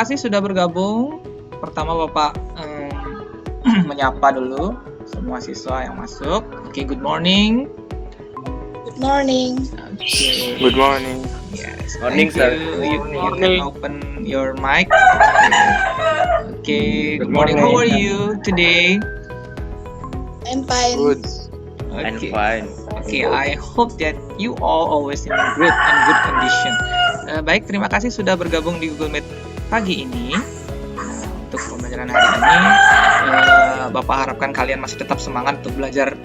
kasih sudah bergabung. Pertama Bapak menyapa dulu semua siswa yang masuk. Oke, good morning. Good morning. Okay. Good morning. Yes. Morning, Thank sir. you. You can open your mic. Okay. Good Good morning. How are morning. you today? I'm fine. Good. I'm Okay. fine. Okay. I hope that you all always in great and good condition. Baik, terima kasih sudah bergabung di Google Meet pagi ini. Untuk pembelajaran hari ini, Bapak harapkan kalian masih tetap semangat untuk belajar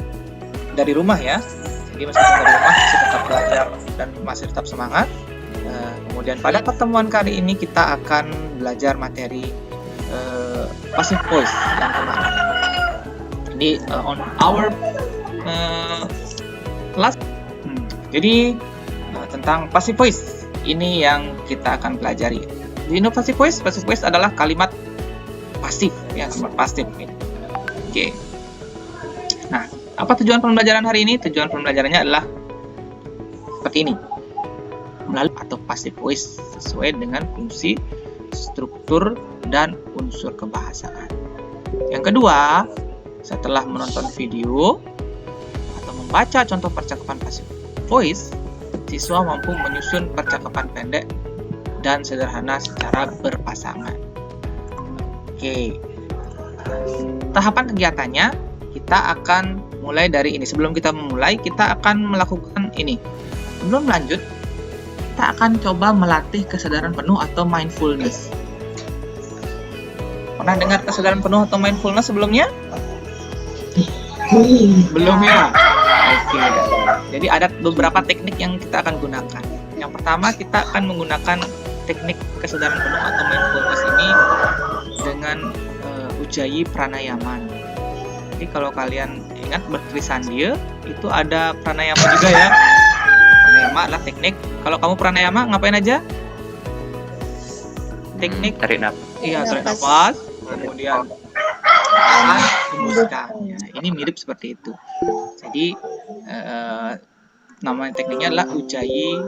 dari rumah ya. Jadi meskipun dari rumah masih tetap belajar dan masih tetap semangat. Kemudian pada pertemuan kali ini kita akan belajar materi passive voice yang kemarin. Jadi on our class, jadi tentang passive voice ini yang kita akan pelajari. Di passive voice adalah kalimat pasif ya, kalimat pasif. Oke. Nah, apa tujuan pembelajaran hari ini? Tujuan pembelajarannya adalah seperti ini. Melalui atau passive voice sesuai dengan fungsi, struktur, dan unsur kebahasaan. Yang kedua, setelah menonton video atau membaca contoh percakapan passive voice, siswa mampu menyusun percakapan pendek dan sederhana secara berpasangan. Oke. Tahapan kegiatannya kita akan mulai dari ini. Sebelum kita memulai, kita akan melakukan ini. Sebelum lanjut, kita akan coba melatih kesadaran penuh atau mindfulness. Pernah dengar kesadaran penuh atau mindfulness sebelumnya? Belum ya? Oke. Jadi ada beberapa teknik yang kita akan gunakan. Yang pertama, kita akan menggunakan teknik kesadaran penuh atau mindfulness ini dengan Ujjayi Pranayama. Jadi kalau kalian ingat berkrisandil itu ada pranayama juga ya. Pranayama adalah teknik. Kalau kamu pranayama ngapain aja? Teknik Tarik nafas. iya, tarik nafas, kemudian tahan, hembuskan. Ya, ini mirip seperti itu. Jadi nama tekniknya adalah Ujjayi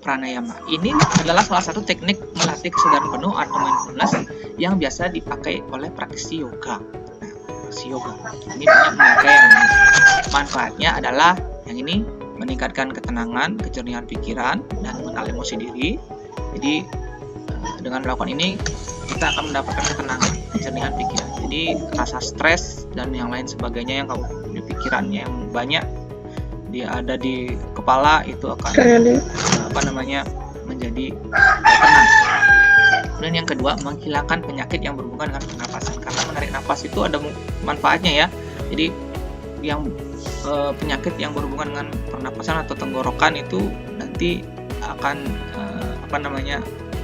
Pranayama. Ini adalah salah satu teknik melatih kesadaran penuh atau mindfulness yang biasa dipakai oleh praktisi yoga. Nah, praktisi yoga ini banyak memakai yang ini. Manfaatnya adalah yang ini meningkatkan ketenangan, kejernihan pikiran, dan mengenal emosi diri. Jadi dengan melakukan ini kita akan mendapatkan ketenangan, kejernihan pikiran. Jadi rasa stres dan yang lain sebagainya yang kamu di pikirannya yang banyak dia ada di kepala itu akan menjadi tenang. Kemudian yang kedua, menghilangkan penyakit yang berhubungan dengan pernapasan. Karena menarik nafas itu ada manfaatnya ya. Jadi yang penyakit yang berhubungan dengan pernapasan atau tenggorokan itu nanti akan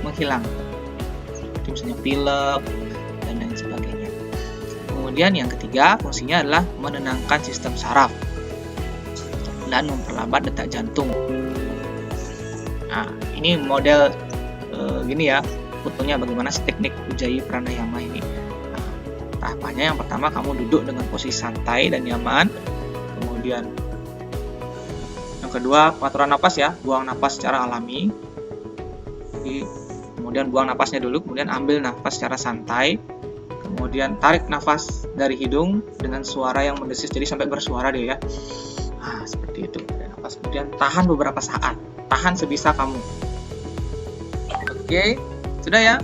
menghilang. Seperti misalnya pilek dan lain sebagainya. Kemudian yang ketiga, fungsinya adalah menenangkan sistem saraf dan memperlambat detak jantung. Nah, ini model gini ya, fotonya bagaimana teknik Ujjayi Pranayama ini. Nah, tahapannya yang pertama kamu duduk dengan posisi santai dan nyaman. Kemudian yang kedua, pengaturan napas ya, buang napas secara alami. Jadi, kemudian buang napasnya dulu, kemudian ambil nafas secara santai. Kemudian tarik nafas dari hidung dengan suara yang mendesis, jadi sampai bersuara dia ya. Nah, seperti itu. Nafas, kemudian tahan beberapa saat. Tahan sebisa kamu. Oke, sudah ya?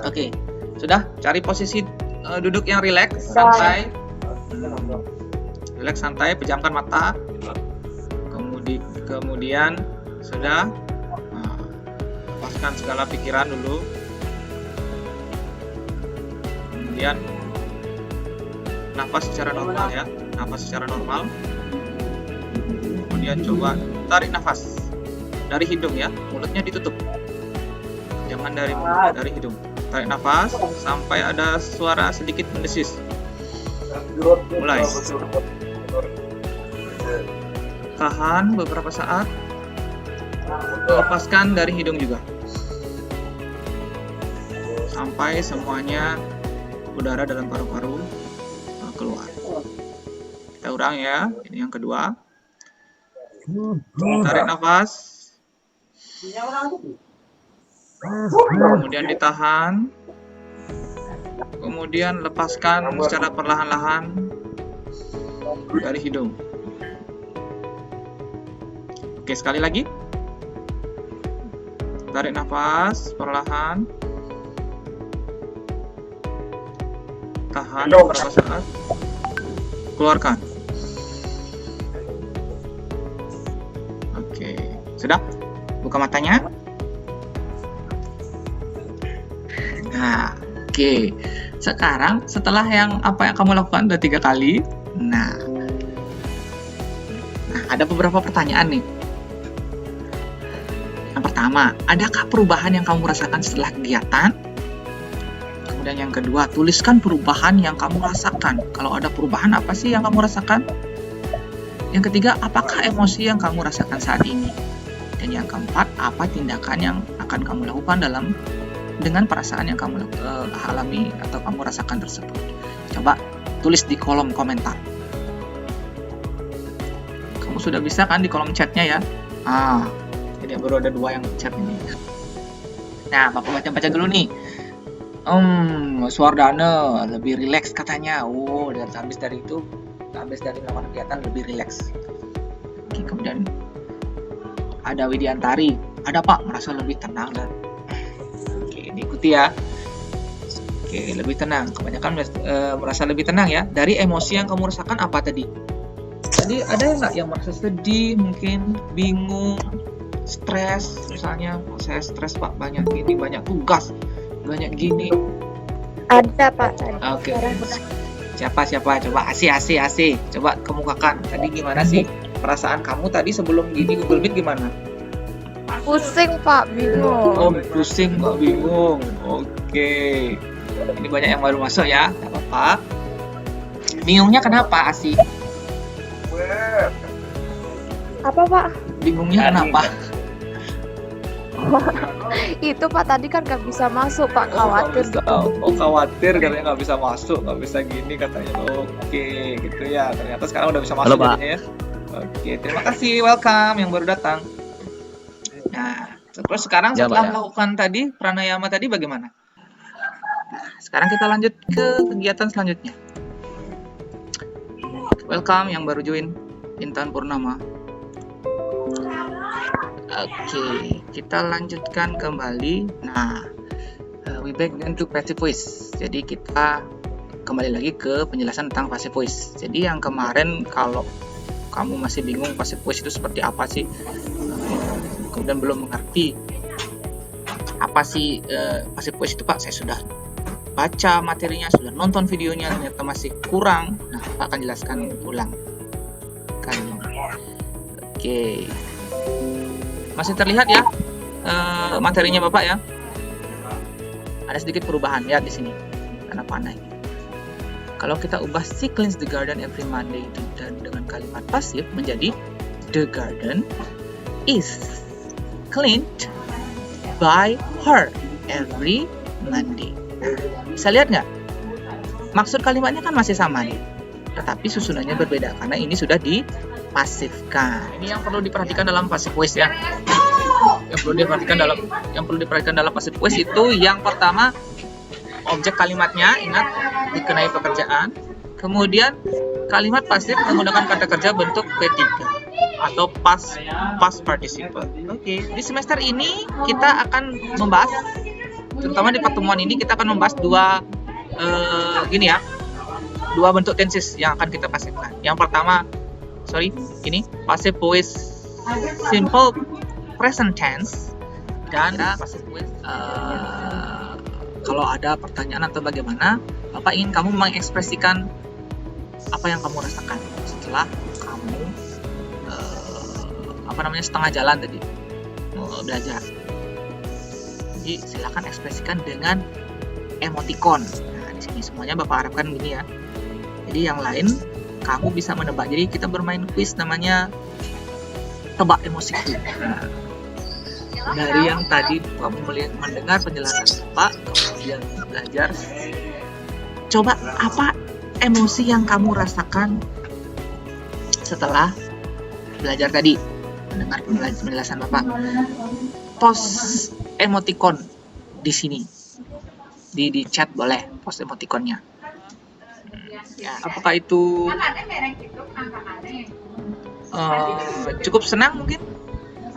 Oke, sudah. Cari posisi duduk yang rileks, santai. Rileks, santai, pejamkan mata. Kemudian sudah. Lepaskan segala pikiran dulu. Kemudian nafas secara normal ya. Nafas secara normal. Kemudian coba tarik nafas dari hidung ya, mulutnya ditutup, jangan dari mulut, dari hidung. Tarik nafas sampai ada suara sedikit mendesis. Mulai. Tahan beberapa saat. Lepaskan dari hidung juga sampai semuanya udara dalam paru-paru keluar. Kita ulang ya, ini yang kedua. Tarik nafas. kemudian ditahan, kemudian lepaskan secara perlahan-lahan dari hidung. Oke, sekali lagi. Tarik nafas perlahan. Tahan beberapa saat. Keluarkan. Oke, sudah? Buka matanya. Nah, oke. Sekarang setelah apa yang kamu lakukan udah 3 kali. Nah, ada beberapa pertanyaan nih. Yang pertama, adakah perubahan yang kamu rasakan setelah kegiatan? Kemudian yang kedua, tuliskan perubahan yang kamu rasakan. Kalau ada perubahan, apa sih yang kamu rasakan? Yang ketiga, apakah emosi yang kamu rasakan saat ini? Dan yang keempat, apa tindakan yang akan kamu lakukan dengan perasaan yang kamu alami atau kamu rasakan tersebut? Coba tulis di kolom komentar. Kamu sudah bisa kan di kolom chatnya ya? Jadi baru ada 2 yang chat ini. Nah, Bapak baca-baca dulu nih. Suardana lebih rileks katanya. Dan habis dari melakukan kegiatan lebih rileks. Oke, kemudian ada Widiantari. Ada Pak, merasa lebih tenang dan diikuti ya. Oke, lebih tenang. Kebanyakan merasa lebih tenang ya. Dari emosi yang kamu rasakan apa tadi? Tadi ada nggak yang merasa sedih, mungkin bingung, stres misalnya? Saya stres Pak, banyak gini, banyak tugas, banyak gini. Ada Pak. Oke. Siapa? Coba Asi. Coba kemukakan. Tadi gimana sih perasaan kamu tadi sebelum gini Google Meet gimana? Pusing Pak, bingung. Pusing Pak, bingung. Oke. Ini banyak yang baru masuk ya, nggak apa-apa. Bingungnya kenapa, Asi? Apa Pak? Bingungnya kenapa? Itu Pak tadi kan nggak bisa masuk Pak, khawatir. Khawatir katanya nggak bisa masuk, nggak bisa gini katanya. Oke, gitu ya. Ternyata sekarang udah bisa masuk. Halo, Pak. Ya. Oke, terima kasih, welcome yang baru datang. Nah, terus sekarang Ya, setelah Pak, ya. melakukan tadi pranayama tadi bagaimana? Nah, sekarang kita lanjut ke kegiatan selanjutnya. Welcome yang baru join, Intan Purnama. Oke, kita lanjutkan kembali. Nah, we back into passive voice. Jadi kita kembali lagi ke penjelasan tentang passive voice. Jadi yang kemarin kalau kamu masih bingung passive voice itu seperti apa sih, kemudian belum mengerti apa sih passive voice itu Pak, saya sudah baca materinya, sudah nonton videonya, ternyata masih kurang. Nah, Pak akan jelaskan ulang kali ini. Oke. Masih terlihat ya materinya Bapak ya? Ada sedikit perubahan ya di sini karena panah ini. Kalau kita ubah she cleans the garden every Monday dan dengan kalimat pasif menjadi the garden is cleaned by her every Monday. Bisa lihat nggak? Maksud kalimatnya kan masih sama nih, tetapi susunannya berbeda karena ini sudah dipasifkan. Ini yang perlu diperhatikan dalam passive voice ya. Yang perlu diperhatikan dalam passive voice itu yang pertama, objek kalimatnya ingat dikenai pekerjaan. Kemudian kalimat pasif menggunakan kata kerja bentuk P3 atau past participle. Oke, di semester ini kita akan membahas, terutama di pertemuan ini kita akan membahas dua bentuk tenses yang akan kita pasifkan. Yang pertama, ini passive voice simple present tense dan passive voice. Kalau ada pertanyaan atau bagaimana, Bapak ingin kamu mengekspresikan apa yang kamu rasakan setelah kamu setengah jalan tadi belajar. Jadi silakan ekspresikan dengan emoticon. Nah, di sini semuanya Bapak harapkan gini ya. Jadi yang lain kamu bisa menebak. Jadi kita bermain quiz namanya tebak emosiku. Nah, dari yang tadi kamu mendengar penjelasan Bapak, kemudian belajar, coba apa emosi yang kamu rasakan setelah belajar tadi, mendengar penjelasan Bapak. Post emoticon di sini. Di chat boleh post emoticonnya. Ya, apakah itu cukup senang mungkin?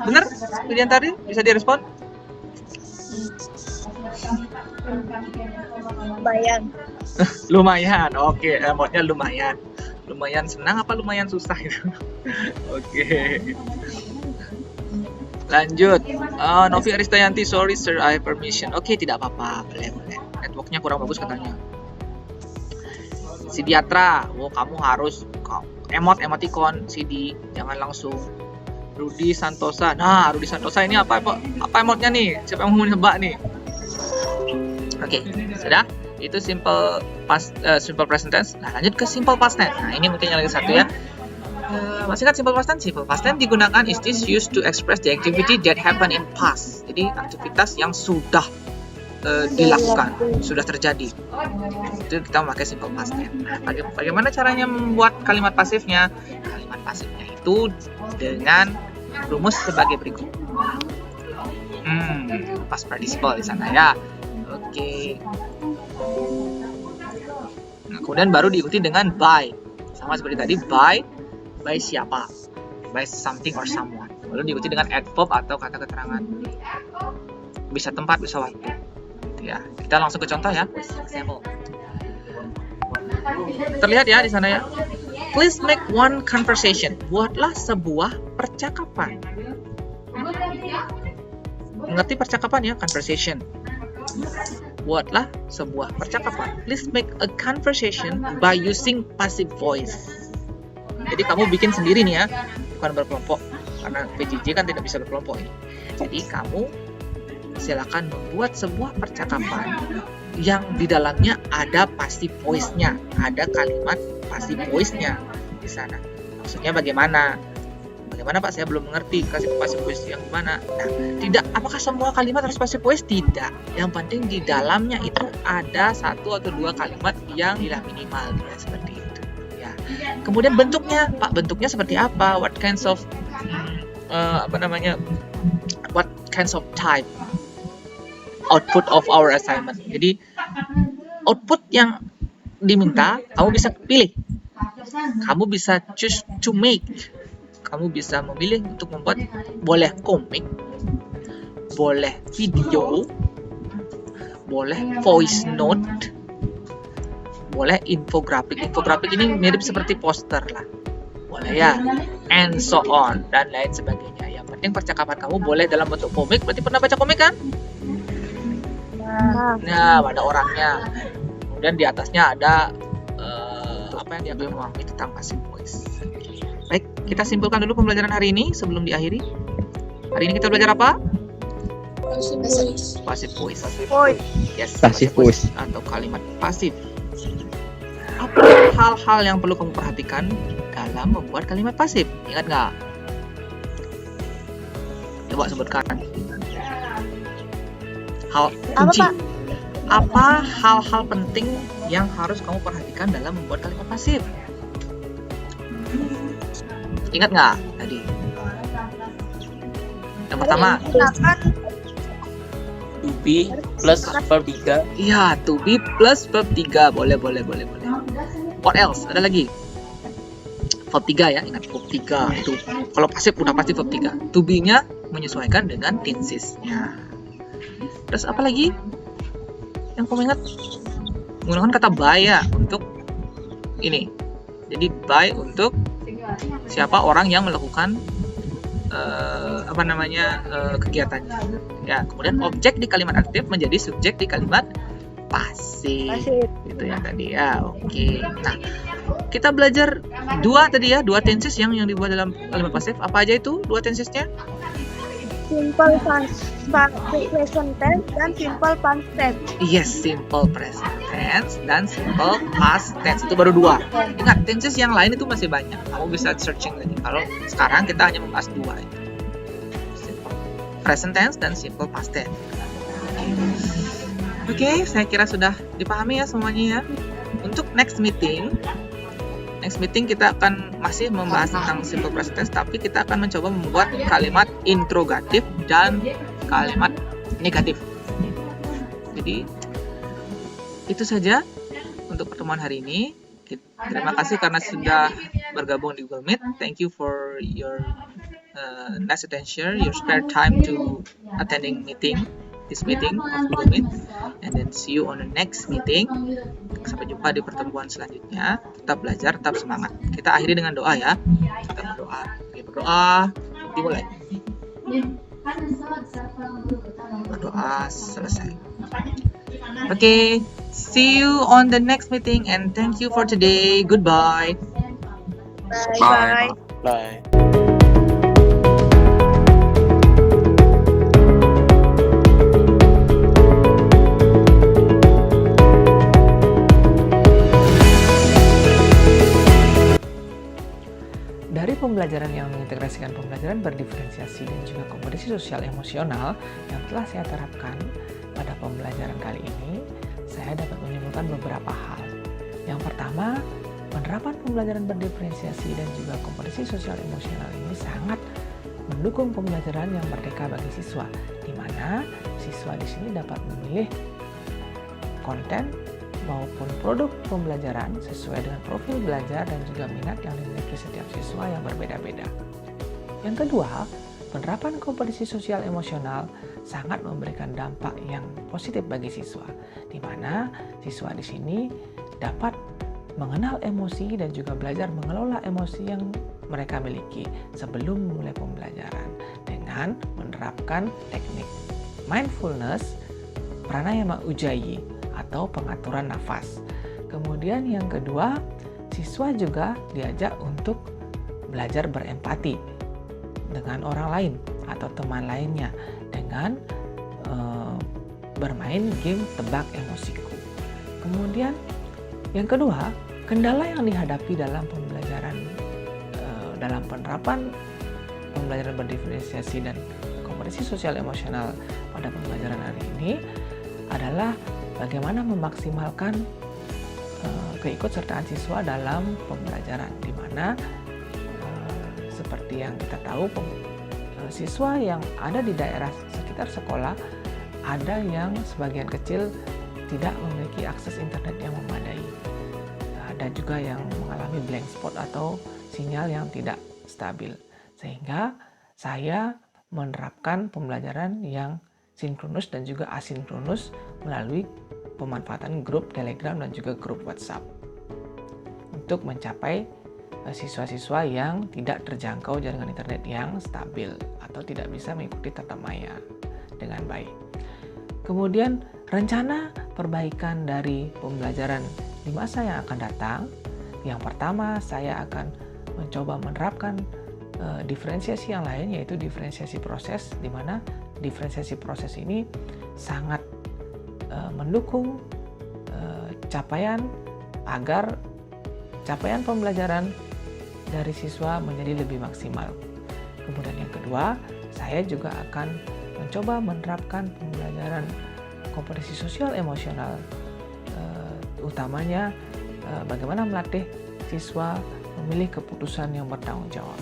Benar? Kemudian tadi bisa direspon? Bayan. Lumayan. Oke, emotnya lumayan. Lumayan senang apa lumayan susah itu? Oke. Lanjut. Novi Aristayanti, sorry sir, I have permission. Oke, tidak apa-apa, boleh. Networknya kurang bagus katanya. Sidiatra, kamu harus emoticon CD, jangan langsung. Rudi Santosa, nah Rudi Santosa ini apa emotnya nih? Siapa yang mau nebak nih? Oke, sudah. Itu simple present tense. Nah, lanjut ke simple past tense. Nah, ini mungkin yang lagi satu ya. Masih ingat simple past tense? Simple past tense digunakan is this used to express the activity that happened in past. Jadi aktivitas yang sudah dilakukan, sudah terjadi. Itu kita memakai simple past tense. Nah, bagaimana caranya membuat kalimat pasifnya? Kalimat pasifnya itu dengan rumus sebagai berikut. Past participle di sana ya. Oke. Nah, kemudian baru diikuti dengan by. Sama seperti tadi, by siapa? By something or someone. Lalu diikuti dengan adverb atau kata keterangan. Bisa tempat, bisa waktu. Ya, kita langsung ke contoh ya. Example. Terlihat ya di sana ya. Please make one conversation. Buatlah sebuah percakapan. Mengerti percakapan ya, conversation. Buatlah sebuah percakapan. Please make a conversation by using passive voice. Jadi kamu bikin sendiri nih ya, bukan berkelompok. Karena PJJ kan tidak bisa berkelompok ini. Jadi kamu silakan membuat sebuah percakapan yang di dalamnya ada passive voice-nya, ada kalimat passive voice-nya di sana. Maksudnya bagaimana? Bagaimana Pak? Saya belum mengerti kasih passive voice yang gimana. Nah, tidak. Apakah semua kalimat harus passive voice? Tidak. Yang penting di dalamnya itu ada satu atau dua kalimat yang nilai minimal ya, seperti itu. Ya. Kemudian bentuknya, Pak, bentuknya seperti apa? What kinds of what kinds of type output of our assignment. Jadi output yang diminta kamu bisa pilih. Kamu bisa choose to make. Kamu bisa memilih untuk membuat, boleh komik, boleh video, boleh voice note, boleh infografik. Infografik ini mirip seperti poster lah, boleh ya, and so on, dan lain sebagainya. Yang penting percakapan kamu boleh dalam bentuk komik. Berarti pernah baca komik kan? Nah, ada orangnya, kemudian di atasnya ada apa yang dia memahami tentang passive voice. Baik, kita simpulkan dulu pembelajaran hari ini sebelum diakhiri. Hari ini kita belajar apa? Passive voice. Yes, passive voice atau kalimat pasif. Apa hal-hal yang perlu kamu perhatikan dalam membuat kalimat pasif? Ingat nggak? Coba sebutkan. Hal kunci. Apa hal-hal penting yang harus kamu perhatikan dalam membuat kalimat pasif? Ingat nggak tadi? Yang pertama, to be plus verb 3. iya, to be plus verb 3. Boleh. What else? Ada lagi? Verb 3 ya, ingat verb 3 itu. Kalau pasif udah pasti verb 3. To be-nya menyesuaikan dengan tenses-nya. Terus apa lagi? Yang kamu ingat? Menggunakan kata by ya untuk ini. Jadi by untuk siapa orang yang melakukan kegiatannya. Ya, kemudian objek di kalimat aktif menjadi subjek di kalimat pasif. Itu ya tadi ya. Oke. Nah, kita belajar dua tenses yang dibuat dalam kalimat pasif. Apa aja itu dua tensesnya? Simple present tense dan simple past tense. Yes, simple present tense dan simple past tense. Itu baru dua. Ingat, tenses yang lain itu masih banyak. Kamu bisa searching lagi. Kalau sekarang kita hanya membahas dua itu. Simple present tense dan simple past tense. Oke, saya kira sudah dipahami ya semuanya ya. Untuk next meeting kita akan masih membahas tentang simple present tense, tapi kita akan mencoba membuat kalimat interrogatif dan kalimat negatif. Jadi itu saja untuk pertemuan hari ini. Terima kasih karena sudah bergabung di Google Meet. Thank you for your nice attention, your spare time to attending this meeting of Google Meet. And then see you on the next meeting. Sampai jumpa di pertemuan selanjutnya. Tetap belajar, tetap semangat. Kita akhiri dengan doa ya. Kita berdoa. Oke, berdoa. Dimulai. Berdoa selesai. Okay, see you on the next meeting and thank you for today. Goodbye. Bye. Bye. Dari pembelajaran yang mengintegrasikan pembelajaran berdiferensiasi dan juga kompetensi sosial emosional yang telah saya terapkan pada pembelajaran kali ini, saya dapat menyimpulkan beberapa hal. Yang pertama, penerapan pembelajaran berdiferensiasi dan juga kompetensi sosial emosional ini sangat mendukung pembelajaran yang merdeka bagi siswa, di mana siswa di sini dapat memilih konten maupun produk pembelajaran sesuai dengan profil belajar dan juga minat yang dimiliki setiap siswa yang berbeda-beda. Yang kedua, penerapan kompetensi sosial emosional sangat memberikan dampak yang positif bagi siswa, di mana siswa di sini dapat mengenal emosi dan juga belajar mengelola emosi yang mereka miliki sebelum memulai pembelajaran dengan menerapkan teknik mindfulness, pranayama ujjayi atau pengaturan nafas. Kemudian yang kedua, siswa juga diajak untuk belajar berempati dengan orang lain atau teman lainnya dengan bermain game tebak emosiku. Kemudian yang kedua, kendala yang dihadapi dalam pembelajaran dalam penerapan pembelajaran berdiferensiasi dan kompetensi sosial emosional pada pembelajaran hari ini adalah bagaimana memaksimalkan keikutsertaan siswa dalam pembelajaran, di mana seperti yang kita tahu siswa yang ada di daerah sekitar sekolah ada yang sebagian kecil tidak memiliki akses internet yang memadai. Ada juga yang mengalami blank spot atau sinyal yang tidak stabil. Sehingga saya menerapkan pembelajaran yang sinkronus dan juga asinkronus melalui pemanfaatan grup Telegram dan juga grup WhatsApp untuk mencapai siswa-siswa yang tidak terjangkau jaringan internet yang stabil atau tidak bisa mengikuti tatap maya dengan baik. Kemudian rencana perbaikan dari pembelajaran di masa yang akan datang, yang pertama saya akan mencoba menerapkan diferensiasi yang lain, yaitu diferensiasi proses, di mana diferensiasi proses ini sangat mendukung capaian agar capaian pembelajaran dari siswa menjadi lebih maksimal. Kemudian yang kedua, saya juga akan mencoba menerapkan pembelajaran kompetensi sosial emosional, utamanya bagaimana melatih siswa memilih keputusan yang bertanggung jawab.